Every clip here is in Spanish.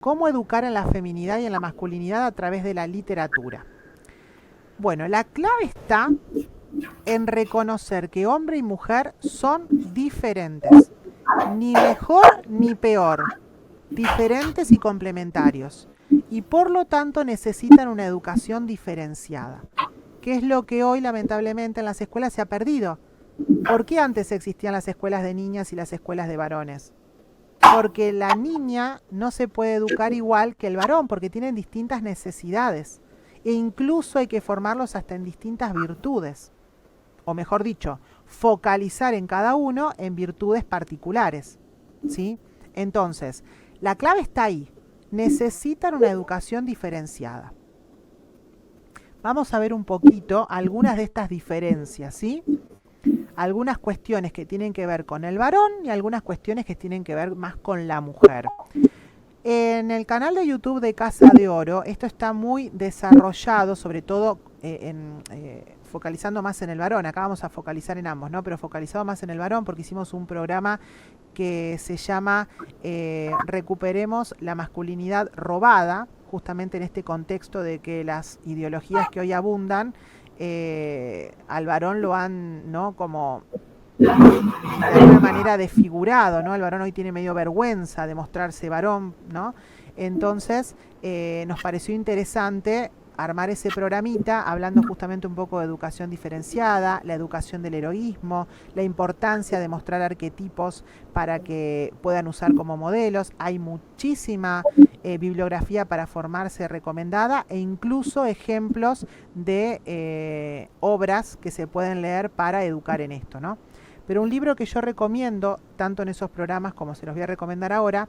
¿Cómo educar en la feminidad y en la masculinidad a través de la literatura? Bueno, la clave está en reconocer que hombre y mujer son diferentes, ni mejor ni peor, diferentes y complementarios, y por lo tanto necesitan una educación diferenciada, que es lo que hoy lamentablemente en las escuelas se ha perdido. ¿Por qué antes existían las escuelas de niñas y las escuelas de varones? Porque la niña no se puede educar igual que el varón, porque tienen distintas necesidades. E incluso hay que formarlos hasta en distintas virtudes. O mejor dicho, focalizar en cada uno en virtudes particulares. ¿Sí? Entonces, la clave está ahí. Necesitan una educación diferenciada. Vamos a ver un poquito algunas de estas diferencias, ¿sí? Algunas cuestiones que tienen que ver con el varón y algunas cuestiones que tienen que ver más con la mujer. En el canal de YouTube de Casa de Oro, esto está muy desarrollado, sobre todo focalizando más en el varón. Acá vamos a focalizar en ambos, ¿no? Pero focalizado más en el varón porque hicimos un programa que se llama Recuperemos la masculinidad robada, justamente en este contexto de que las ideologías que hoy abundan al varón lo han, ¿no? Como de alguna manera desfigurado, ¿no? El varón hoy tiene medio vergüenza de mostrarse varón, ¿no? Entonces nos pareció interesante armar ese programita hablando justamente un poco de educación diferenciada, la educación del heroísmo, la importancia de mostrar arquetipos para que puedan usar como modelos. Hay muchísima bibliografía para formarse recomendada e incluso ejemplos de obras que se pueden leer para educar en esto, ¿no? Pero un libro que yo recomiendo, tanto en esos programas como se los voy a recomendar ahora,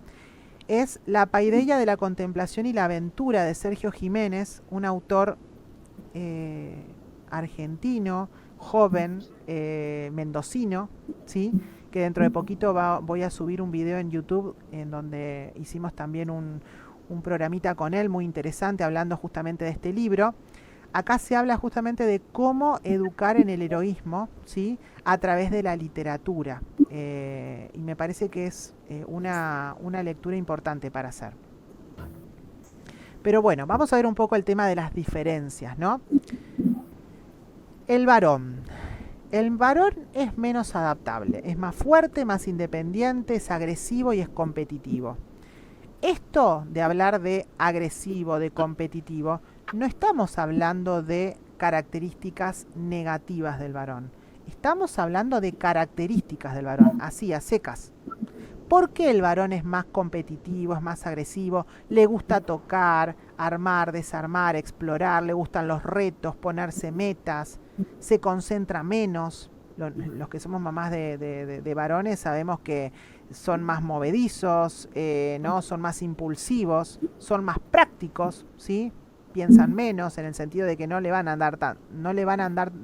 es La paideia de la contemplación y la aventura de Sergio Jiménez, un autor argentino, joven, mendocino, ¿sí? Que dentro de poquito voy a subir un video en YouTube en donde hicimos también un programita con él muy interesante hablando justamente de este libro. Acá se habla justamente de cómo educar en el heroísmo, ¿sí? A través de la literatura. Y me parece que es una lectura importante para hacer. Pero bueno, vamos a ver un poco el tema de las diferencias, ¿no? El varón. El varón es menos adaptable, es más fuerte, más independiente, es agresivo y es competitivo. Esto de hablar de agresivo, de competitivo, no estamos hablando de características negativas del varón. Estamos hablando de características del varón, así, a secas. ¿Por qué el varón es más competitivo, es más agresivo? Le gusta tocar, armar, desarmar, explorar, le gustan los retos, ponerse metas, se concentra menos. Los que somos mamás de varones sabemos que son más movedizos, ¿no? Son más impulsivos, son más prácticos, ¿sí? Piensan menos en el sentido de que no le van a andar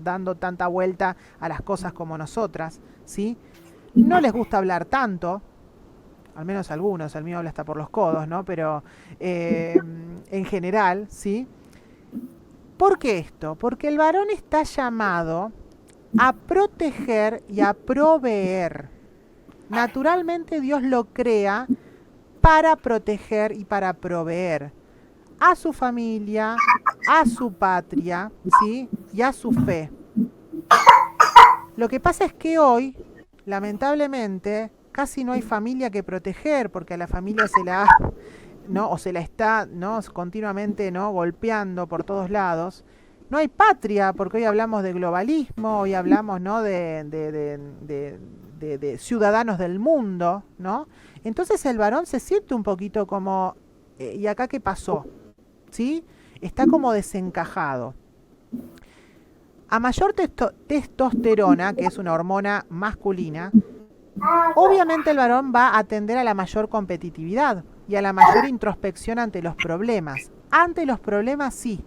dando tanta vuelta a las cosas como nosotras, ¿sí? No les gusta hablar tanto, al menos algunos, el mío habla hasta por los codos, ¿no? Pero en general, ¿sí? ¿Por qué esto? Porque el varón está llamado a proteger y a proveer. Naturalmente Dios lo crea para proteger y para proveer a su familia, a su patria, ¿sí? Y a su fe. Lo que pasa es que hoy, lamentablemente, casi no hay familia que proteger, porque a la familia se la, ¿no? O se la está, ¿no? Continuamente, ¿no? Golpeando por todos lados. No hay patria, porque hoy hablamos de globalismo, hoy hablamos, ¿no? De ciudadanos del mundo, ¿no? Entonces el varón se siente un poquito como, ¿y acá qué pasó? ¿Sí? Está como desencajado. A mayor testosterona, que es una hormona masculina, obviamente el varón va a tender a la mayor competitividad y a la mayor introspección ante los problemas. Ante los problemas sí.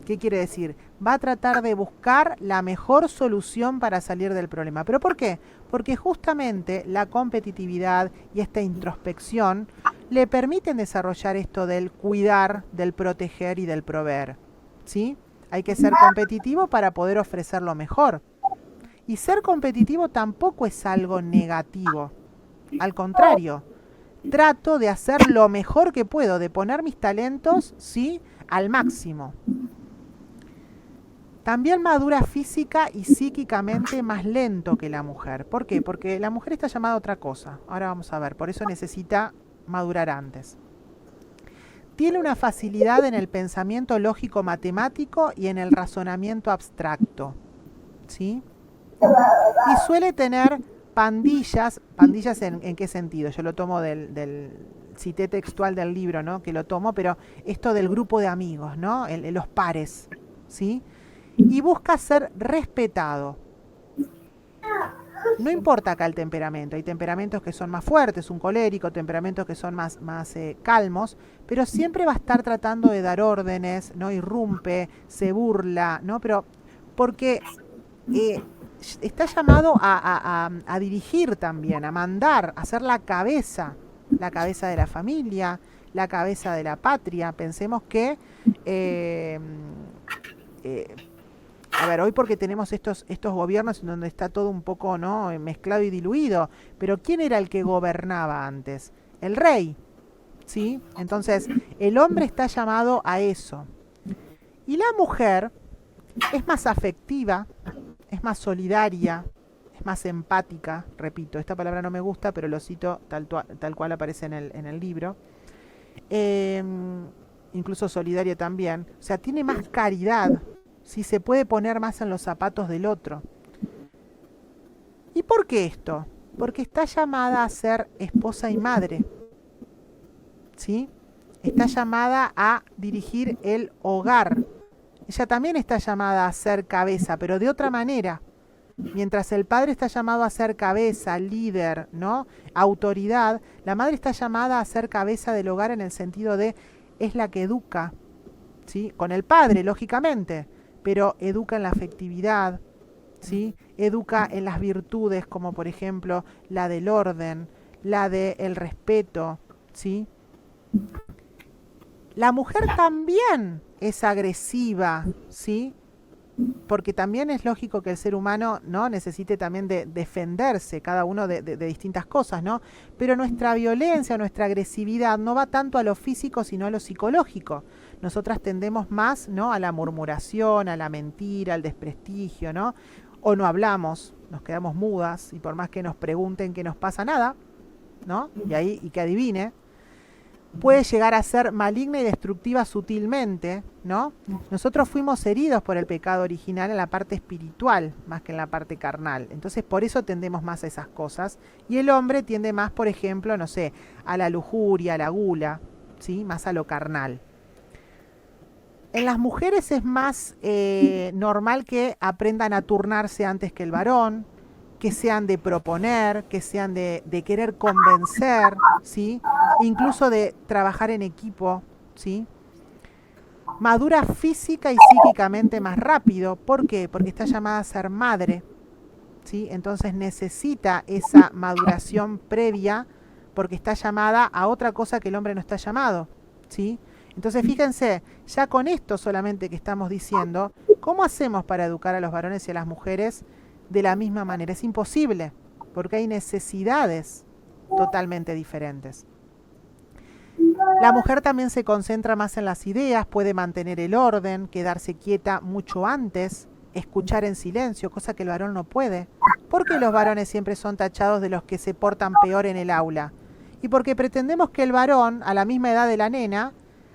¿Qué quiere decir? Va a tratar de buscar la mejor solución para salir del problema. ¿Pero por qué? Porque justamente la competitividad y esta introspección le permiten desarrollar esto del cuidar, del proteger y del proveer. ¿Sí? Hay que ser competitivo para poder ofrecer lo mejor. Y ser competitivo tampoco es algo negativo. Al contrario, trato de hacer lo mejor que puedo, de poner mis talentos, ¿sí?, al máximo. También madura física y psíquicamente más lento que la mujer. ¿Por qué? Porque la mujer está llamada a otra cosa. Ahora vamos a ver, por eso necesita madurar antes. Tiene una facilidad en el pensamiento lógico matemático y en el razonamiento abstracto, ¿sí? Y suele tener pandillas. ¿Pandillas en qué sentido? Yo lo tomo del cité textual del libro, ¿no?, que lo tomo, pero esto del grupo de amigos, ¿no?, los pares, ¿sí? Y busca ser respetado. No importa acá el temperamento, hay temperamentos que son más fuertes, un colérico, temperamentos que son más calmos, pero siempre va a estar tratando de dar órdenes, no irrumpe, se burla, ¿no? Pero porque está llamado a dirigir también, a mandar, a ser la cabeza de la familia, la cabeza de la patria. Pensemos que a ver, hoy porque tenemos estos gobiernos en donde está todo un poco, ¿no?, mezclado y diluido, pero ¿quién era el que gobernaba antes? El rey, ¿sí? Entonces, el hombre está llamado a eso. Y la mujer es más afectiva, es más solidaria, es más empática, repito, esta palabra no me gusta, pero lo cito tal cual aparece en el libro. Incluso solidaria también. O sea, tiene más caridad, si se puede poner más en los zapatos del otro. ¿Y por qué esto? Porque está llamada a ser esposa y madre, ¿sí? Está llamada a dirigir el hogar. Ella también está llamada a ser cabeza, pero de otra manera. Mientras el padre está llamado a ser cabeza, líder, ¿no?, autoridad, la madre está llamada a ser cabeza del hogar en el sentido de es la que educa, ¿sí?, con el padre, lógicamente, pero educa en la afectividad, ¿sí?, educa en las virtudes, como por ejemplo la del orden, la del respeto, ¿sí? La mujer también es agresiva, ¿sí?, porque también es lógico que el ser humano, ¿no?, necesite también de defenderse, cada uno de distintas cosas, ¿no? Pero nuestra violencia, nuestra agresividad no va tanto a lo físico, sino a lo psicológico. Nosotras tendemos más, ¿no?, a la murmuración, a la mentira, al desprestigio, ¿no? O no hablamos, nos quedamos mudas y por más que nos pregunten qué nos pasa, nada, ¿no? Y que adivine. Puede llegar a ser maligna y destructiva sutilmente, ¿no? Nosotros fuimos heridos por el pecado original en la parte espiritual, más que en la parte carnal. Entonces, por eso tendemos más a esas cosas. Y el hombre tiende más, por ejemplo, no sé, a la lujuria, a la gula, ¿sí?, más a lo carnal. En las mujeres es más normal que aprendan a turnarse antes que el varón, que sean de proponer, que sean de querer convencer, ¿sí?, incluso de trabajar en equipo, ¿sí? Madura física y psíquicamente más rápido. ¿Por qué? Porque está llamada a ser madre, ¿sí? Entonces necesita esa maduración previa porque está llamada a otra cosa que el hombre no está llamado, ¿sí? Entonces fíjense, ya con esto solamente que estamos diciendo, ¿cómo hacemos para educar a los varones y a las mujeres de la misma manera? Es imposible, porque hay necesidades totalmente diferentes. La mujer también se concentra más en las ideas, puede mantener el orden, quedarse quieta mucho antes, escuchar en silencio, cosa que el varón no puede. ¿Por qué los varones siempre son tachados de los que se portan peor en el aula? Y porque pretendemos que el varón, a la misma edad de la nena,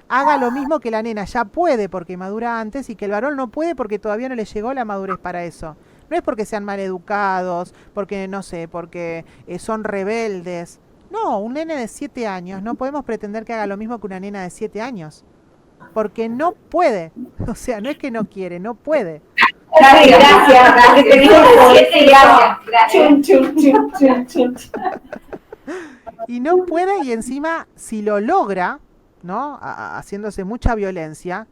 haga lo mismo que la nena ya puede porque madura antes y que el varón no puede porque todavía no le llegó la madurez para eso. No es porque sean maleducados, porque no sé, porque son rebeldes. No, un nene de 7 años no podemos pretender que haga lo mismo que una nena de 7 años. Porque no puede. O sea, no es que no quiere, no puede. Gracias. Y no puede, y encima, si lo logra, ¿no?, haciéndose mucha violencia,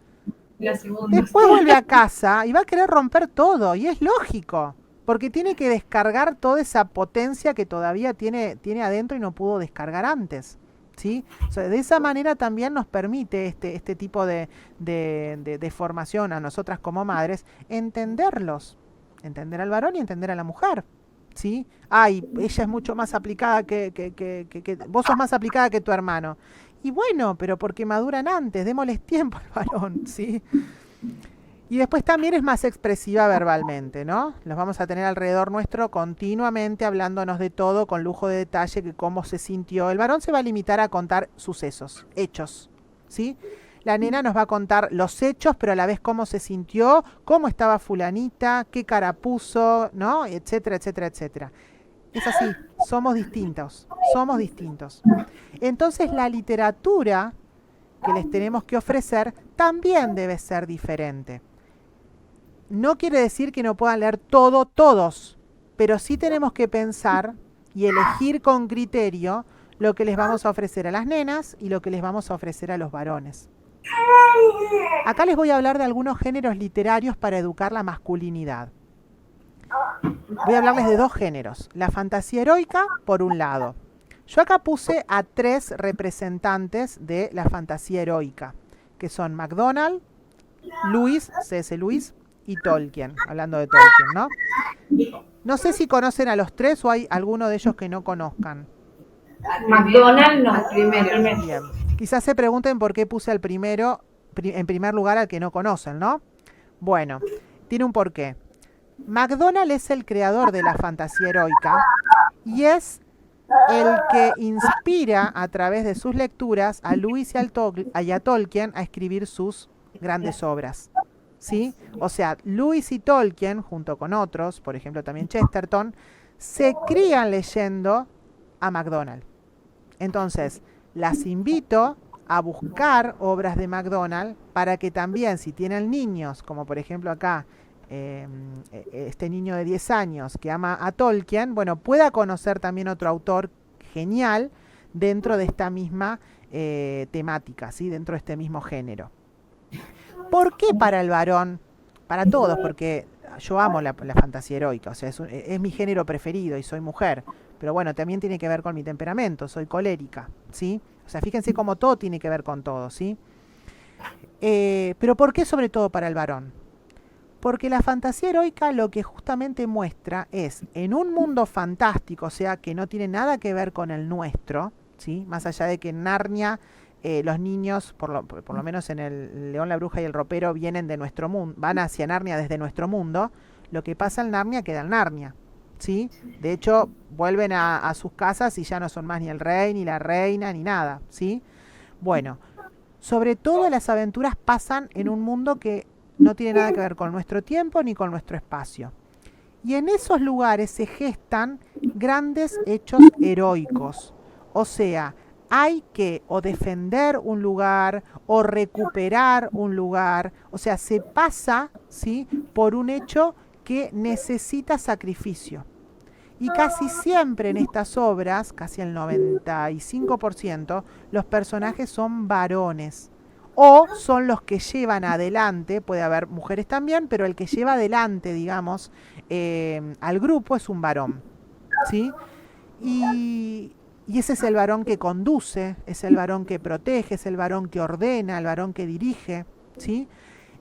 después vuelve a casa y va a querer romper todo. Y es lógico. Porque tiene que descargar toda esa potencia que todavía tiene adentro y no pudo descargar antes, ¿sí? O sea, de esa manera también nos permite este tipo de formación a nosotras como madres, entender al varón y entender a la mujer, ¿sí? Ay, ella es mucho más aplicada vos sos más aplicada que tu hermano. Y bueno, pero porque maduran antes, démosles tiempo al varón, ¿sí? Y después también es más expresiva verbalmente, ¿no? Los vamos a tener alrededor nuestro continuamente hablándonos de todo con lujo de detalle, que cómo se sintió. El varón se va a limitar a contar sucesos, hechos, ¿sí? La nena nos va a contar los hechos, pero a la vez cómo se sintió, cómo estaba fulanita, qué cara puso, ¿no? Etcétera, etcétera, etcétera. Es así, somos distintos, somos distintos. Entonces la literatura que les tenemos que ofrecer también debe ser diferente. No quiere decir que no puedan leer todo todos, pero sí tenemos que pensar y elegir con criterio lo que les vamos a ofrecer a las nenas y lo que les vamos a ofrecer a los varones. Acá les voy a hablar de algunos géneros literarios para educar la masculinidad. Voy a hablarles de dos géneros, la fantasía heroica por un lado. Yo acá puse a 3 representantes de la fantasía heroica, que son MacDonald, Lewis, C.S. Lewis y Tolkien, hablando de Tolkien, ¿no? No sé si conocen a los 3 o hay alguno de ellos que no conozcan. McDonald's no, primero. Bien. Quizás se pregunten por qué puse al primero, en primer lugar al que no conocen, ¿no? Bueno, tiene un porqué. MacDonald es el creador de la fantasía heroica y es el que inspira a través de sus lecturas a Lewis y a Tolkien a escribir sus grandes obras, ¿sí? O sea, Lewis y Tolkien, junto con otros, por ejemplo también Chesterton, se crían leyendo a MacDonald. Entonces, las invito a buscar obras de MacDonald para que también, si tienen niños, como por ejemplo acá, este niño de 10 años que ama a Tolkien, bueno, pueda conocer también otro autor genial dentro de esta misma temática, ¿sí? Dentro de este mismo género. ¿Por qué para el varón? Para todos, porque yo amo la fantasía heroica, o sea, es mi género preferido y soy mujer, pero bueno, también tiene que ver con mi temperamento, soy colérica, ¿sí? O sea, fíjense cómo todo tiene que ver con todo, ¿sí? Pero ¿por qué sobre todo para el varón? Porque la fantasía heroica lo que justamente muestra es, en un mundo fantástico, o sea, que no tiene nada que ver con el nuestro, ¿sí? Más allá de que en Narnia los niños, por lo menos en el León, la Bruja y el Ropero, vienen de nuestro mundo, van hacia Narnia desde nuestro mundo, lo que pasa en Narnia queda en Narnia, ¿sí? De hecho, vuelven a sus casas y ya no son más ni el rey, ni la reina, ni nada, ¿sí? Bueno, sobre todo las aventuras pasan en un mundo que no tiene nada que ver con nuestro tiempo ni con nuestro espacio. Y en esos lugares se gestan grandes hechos heroicos. O sea, hay que o defender un lugar o recuperar un lugar. O sea, se pasa, ¿sí?, por un hecho que necesita sacrificio. Y casi siempre en estas obras, casi el 95%, los personajes son varones. O son los que llevan adelante, puede haber mujeres también, pero el que lleva adelante, digamos, al grupo es un varón, ¿sí? Y ese es el varón que conduce, es el varón que protege, es el varón que ordena, el varón que dirige, ¿sí?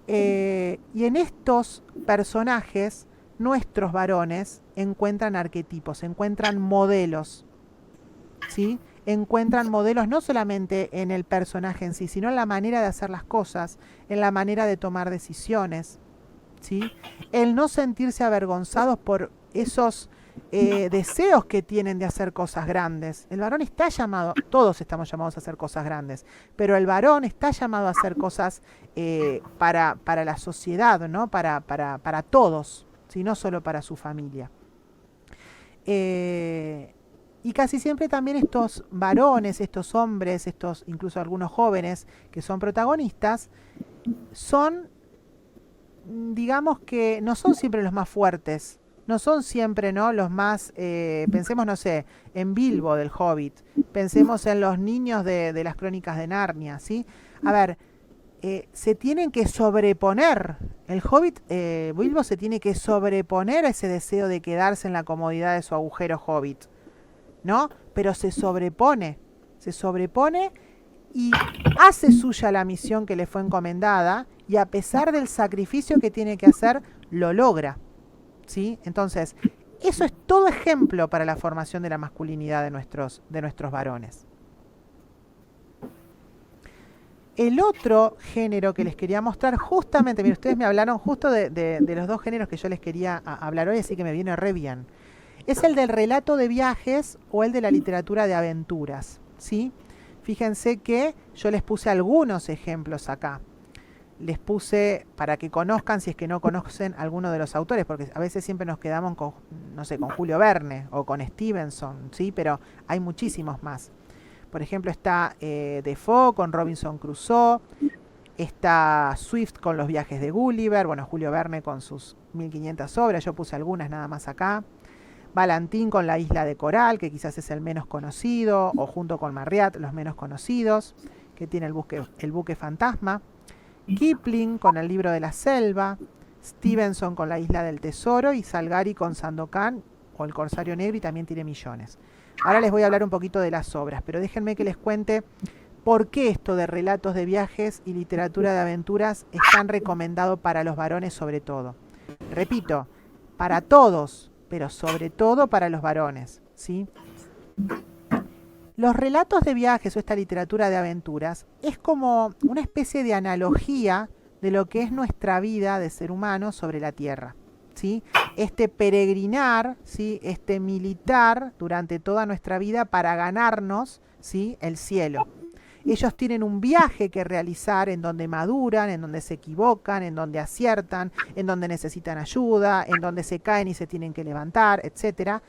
Y en estos personajes, nuestros varones encuentran arquetipos, encuentran modelos, ¿sí? Encuentran modelos no solamente en el personaje en sí, sino en la manera de hacer las cosas, en la manera de tomar decisiones, ¿sí? El no sentirse avergonzados por esos deseos que tienen de hacer cosas grandes. El varón está llamado, todos estamos llamados a hacer cosas grandes, pero el varón está llamado a hacer cosas para la sociedad, ¿no? Para todos, ¿sí? No solo para su familia. Y casi siempre también estos varones, estos hombres, estos incluso algunos jóvenes que son protagonistas, son, digamos que no son siempre los más fuertes, no son siempre, ¿no?, los más, pensemos, no sé, en Bilbo del Hobbit, pensemos en los niños de las Crónicas de Narnia, ¿sí? A ver, se tienen que sobreponer, el Hobbit, Bilbo se tiene que sobreponer a ese deseo de quedarse en la comodidad de su agujero Hobbit, ¿no? Pero se sobrepone y hace suya la misión que le fue encomendada y a pesar del sacrificio que tiene que hacer, lo logra, ¿sí? Entonces, Eso es todo ejemplo para la formación de la masculinidad de nuestros varones. El otro género que les quería mostrar, justamente, miren, ustedes me hablaron justo de los dos géneros que yo les quería hablar hoy, así que me viene re bien. Es el del relato de viajes o el de la literatura de aventuras, ¿sí? Fíjense que yo les puse algunos ejemplos acá. Les puse para que conozcan, si es que no conocen alguno de los autores, porque a veces siempre nos quedamos con, no sé, con Julio Verne o con Stevenson, ¿sí? Pero hay muchísimos más. Por ejemplo, está Defoe con Robinson Crusoe, está Swift con los viajes de Gulliver, bueno, Julio Verne con sus 1500 obras, yo puse algunas nada más acá. Valentín con La isla de Coral, que quizás es el menos conocido, o junto con Marryat, los menos conocidos, que tiene el buque fantasma. Kipling con El libro de la selva, Stevenson con La isla del tesoro y Salgari con Sandokan o El corsario negro, y también tiene millones. Ahora les voy a hablar un poquito de las obras, pero déjenme que les cuente por qué esto de relatos de viajes y literatura de aventuras es tan recomendado para los varones sobre todo. Repito, para todos, pero sobre todo para los varones, ¿sí? Los relatos de viajes o esta literatura de aventuras es como una especie de analogía de lo que es nuestra vida de ser humano sobre la tierra, ¿sí? Este peregrinar, ¿sí? Este militar durante toda nuestra vida para ganarnos, ¿sí? El cielo. Ellos tienen un viaje que realizar en donde maduran, en donde se equivocan, en donde aciertan, en donde necesitan ayuda, en donde se caen y se tienen que levantar, etcétera,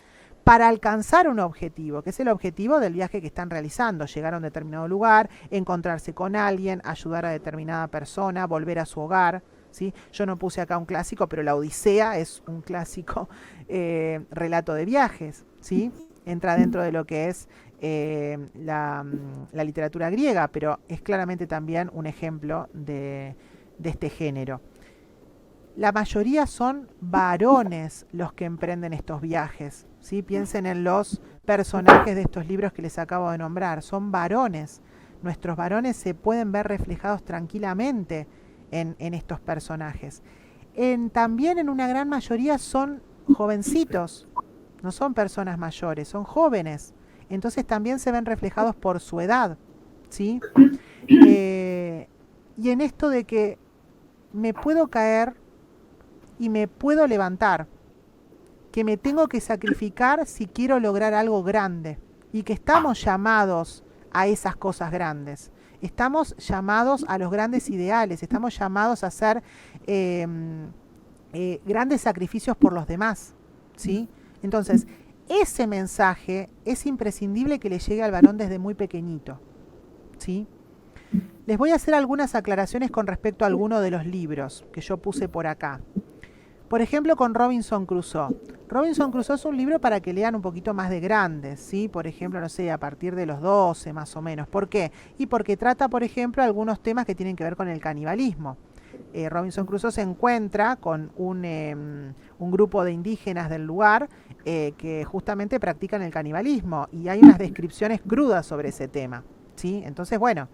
para alcanzar un objetivo, que es el objetivo del viaje que están realizando: llegar a un determinado lugar, encontrarse con alguien, ayudar a determinada persona, volver a su hogar, ¿sí? Yo no puse acá un clásico, pero la Odisea es un clásico relato de viajes, ¿sí? Entra dentro de lo que es la literatura griega, pero es claramente también un ejemplo de este género. La mayoría son varones los que emprenden estos viajes, ¿sí? Piensen en los personajes de estos libros que les acabo de nombrar, son varones. Nuestros varones se pueden ver reflejados tranquilamente en estos personajes. También en una gran mayoría son jovencitos, no son personas mayores, son jóvenes. Entonces también se ven reflejados por su edad, ¿sí? Y en esto de que me puedo caer y me puedo levantar, que me tengo que sacrificar si quiero lograr algo grande, y que estamos llamados a esas cosas grandes. Estamos llamados a los grandes ideales, estamos llamados a hacer grandes sacrificios por los demás, ¿sí? Entonces, ese mensaje es imprescindible que le llegue al varón desde muy pequeñito, ¿sí? Les voy a hacer algunas aclaraciones con respecto a alguno de los libros que yo puse por acá. Por ejemplo, con Robinson Crusoe. Robinson Crusoe es un libro para que lean un poquito más de grandes, ¿sí? Por ejemplo, no sé, a partir de los 12 más o menos. ¿Por qué? Y porque trata, por ejemplo, algunos temas que tienen que ver con el canibalismo. Robinson Crusoe se encuentra con un grupo de indígenas del lugar que justamente practican el canibalismo, y hay unas descripciones crudas sobre ese tema, ¿sí? Entonces, bueno,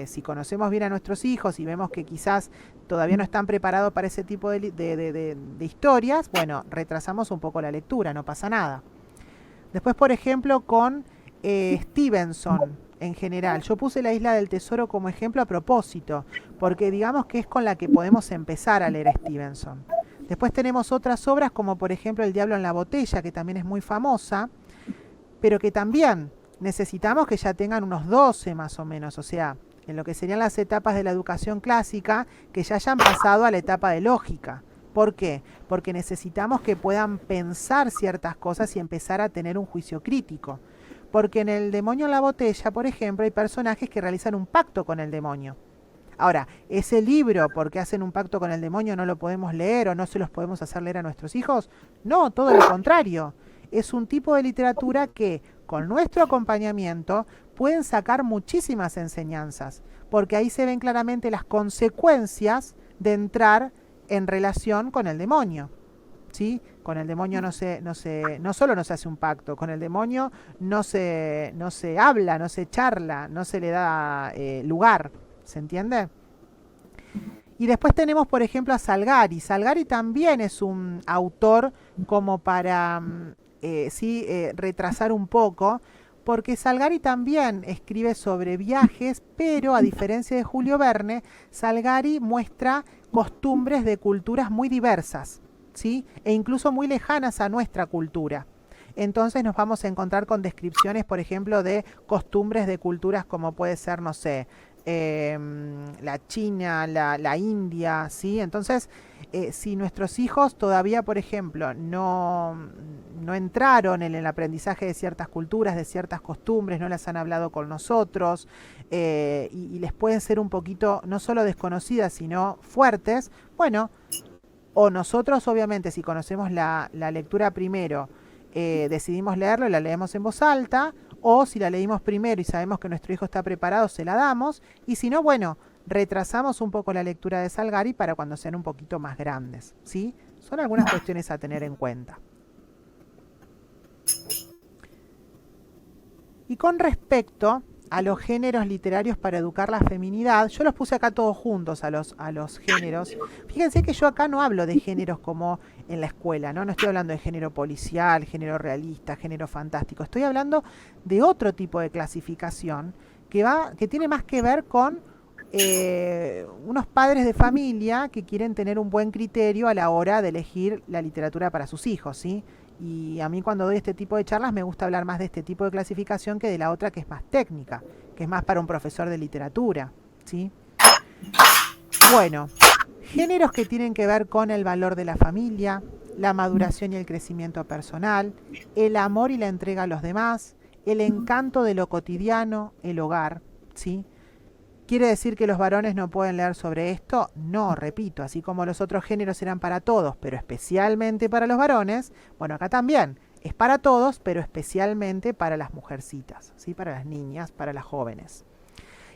si conocemos bien a nuestros hijos y vemos que quizás todavía no están preparados para ese tipo de historias, bueno, retrasamos un poco la lectura, no pasa nada. Después, por ejemplo, con Stevenson en general. Yo puse La isla del tesoro como ejemplo a propósito, porque digamos que es con la que podemos empezar a leer a Stevenson. Después tenemos otras obras como por ejemplo El diablo en la botella, que también es muy famosa, pero que también necesitamos que ya tengan unos 12 más o menos, o sea, en lo que serían las etapas de la educación clásica, que ya hayan pasado a la etapa de lógica. ¿Por qué? Porque necesitamos que puedan pensar ciertas cosas y empezar a tener un juicio crítico. Porque en El demonio en la botella, por ejemplo, hay personajes que realizan un pacto con el demonio. Ahora, ese libro, porque hacen un pacto con el demonio, no lo podemos leer o no se los podemos hacer leer a nuestros hijos. No, todo lo contrario. Es un tipo de literatura que, con nuestro acompañamiento, pueden sacar muchísimas enseñanzas, porque ahí se ven claramente las consecuencias de entrar en relación con el demonio, ¿sí? Con el demonio no solo no se hace un pacto, con el demonio no se habla, no se charla, no se le da lugar, ¿se entiende? Y después tenemos, por ejemplo, a Salgari. Salgari también es un autor como para sí, retrasar un poco, porque Salgari también escribe sobre viajes, pero a diferencia de Julio Verne, Salgari muestra costumbres de culturas muy diversas, ¿sí? E incluso muy lejanas a nuestra cultura. Entonces nos vamos a encontrar con descripciones, por ejemplo, de costumbres de culturas como puede ser, no sé, la China, la India, ¿sí? Entonces, si nuestros hijos todavía, por ejemplo, no entraron en el aprendizaje de ciertas culturas, de ciertas costumbres, no las han hablado con nosotros, y les pueden ser un poquito, no solo desconocidas, sino fuertes, bueno, o nosotros, obviamente, si conocemos la lectura primero, decidimos leerlo y la leemos en voz alta, o si la leímos primero y sabemos que nuestro hijo está preparado, se la damos, y si no, bueno, retrasamos un poco la lectura de Salgari para cuando sean un poquito más grandes, ¿sí? Son algunas cuestiones a tener en cuenta. Y con respecto a los géneros literarios para educar la feminidad, yo los puse acá todos juntos a los géneros. Fíjense que yo acá no hablo de géneros como en la escuela, ¿no? No estoy hablando de género policial, género realista, género fantástico. Estoy hablando de otro tipo de clasificación que tiene más que ver con unos padres de familia que quieren tener un buen criterio a la hora de elegir la literatura para sus hijos, ¿sí? Y a mí cuando doy este tipo de charlas me gusta hablar más de este tipo de clasificación que de la otra que es más técnica, que es más para un profesor de literatura, ¿sí? Bueno, géneros que tienen que ver con el valor de la familia, la maduración y el crecimiento personal, el amor y la entrega a los demás, el encanto de lo cotidiano, el hogar, ¿sí? ¿Quiere decir que los varones no pueden leer sobre esto? No, repito, así como los otros géneros eran para todos, pero especialmente para los varones, bueno, acá también es para todos, pero especialmente para las mujercitas, ¿sí? Para las niñas, para las jóvenes.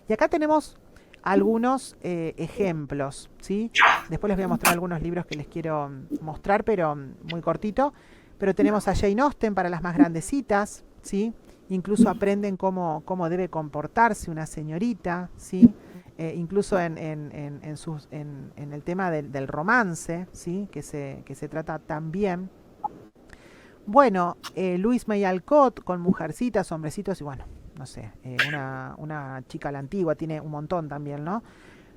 Y acá tenemos algunos ejemplos, ¿sí? Después les voy a mostrar algunos libros que les quiero mostrar, pero muy cortito. Pero tenemos a Jane Austen para las más grandecitas, ¿sí? Incluso aprenden cómo debe comportarse una señorita, ¿sí? Incluso en el tema del romance, ¿sí? que se trata tan bien. Bueno, Louise May Alcott con Mujercitas, Hombrecitos y bueno, no sé, una chica a la antigua, tiene un montón también, ¿no?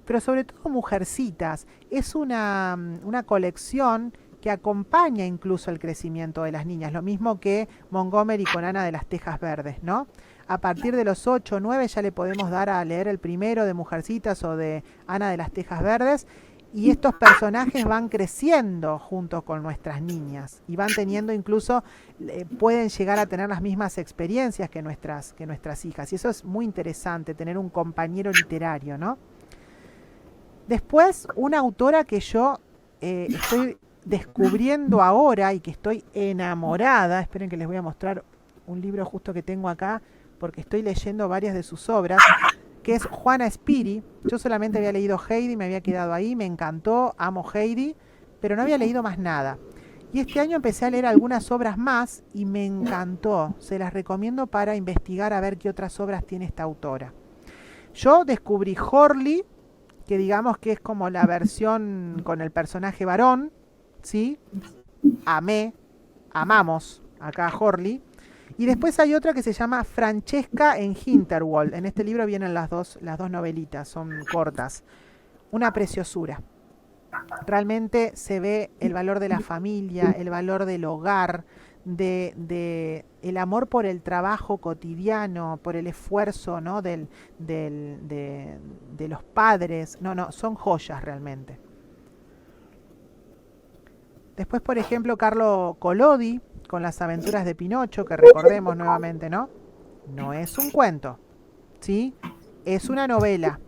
Pero sobre todo Mujercitas es una colección que acompaña incluso el crecimiento de las niñas, lo mismo que Montgomery con Ana de las Tejas Verdes, ¿no? A partir de los 8 o 9 ya le podemos dar a leer el primero de Mujercitas o de Ana de las Tejas Verdes, y estos personajes van creciendo junto con nuestras niñas y van teniendo incluso, pueden llegar a tener las mismas experiencias que nuestras hijas, y eso es muy interesante, tener un compañero literario, ¿no? Después, una autora que yo estoy descubriendo ahora y que estoy enamorada, esperen que les voy a mostrar un libro justo que tengo acá, porque estoy leyendo varias de sus obras, que es Juana Spiri. Yo solamente había leído Heidi, me había quedado ahí, me encantó, amo Heidi, pero no había leído más nada. Y este año empecé a leer algunas obras más y me encantó. Se las recomiendo para investigar a ver qué otras obras tiene esta autora. Yo descubrí Horley, que digamos que es como la versión con el personaje varón, ¿sí? Amamos acá a Horley. Y después hay otra que se llama Francesca en Hinterwald. En este libro vienen las dos novelitas, son cortas. Una preciosura. Realmente se ve el valor de la familia, el valor del hogar, el amor por el trabajo cotidiano, por el esfuerzo, ¿no? de los padres. No, son joyas realmente. Después, por ejemplo, Carlo Collodi con Las aventuras de Pinocho, que recordemos nuevamente, ¿no? No es un cuento, ¿sí? Es una novela.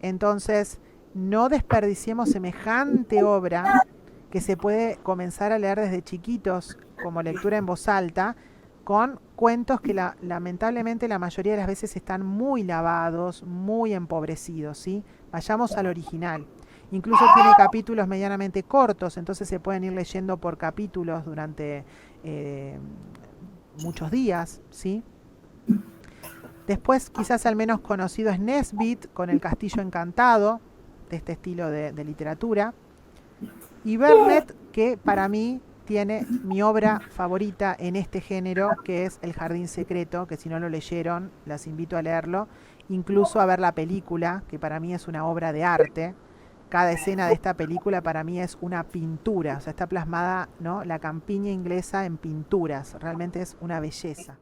Entonces, no desperdiciemos semejante obra que se puede comenzar a leer desde chiquitos como lectura en voz alta, con cuentos que lamentablemente la mayoría de las veces están muy lavados, muy empobrecidos, ¿sí? Vayamos al original. Incluso tiene capítulos medianamente cortos, entonces se pueden ir leyendo por capítulos durante muchos días, ¿sí? Después, quizás el menos conocido es Nesbit con El Castillo Encantado, de este estilo de literatura. Y Vernet, que para mí tiene mi obra favorita en este género, que es El Jardín Secreto, que si no lo leyeron, las invito a leerlo, incluso a ver la película, que para mí es una obra de arte. Cada escena de esta película para mí es una pintura, o sea, está plasmada, ¿no?, la campiña inglesa en pinturas, realmente es una belleza.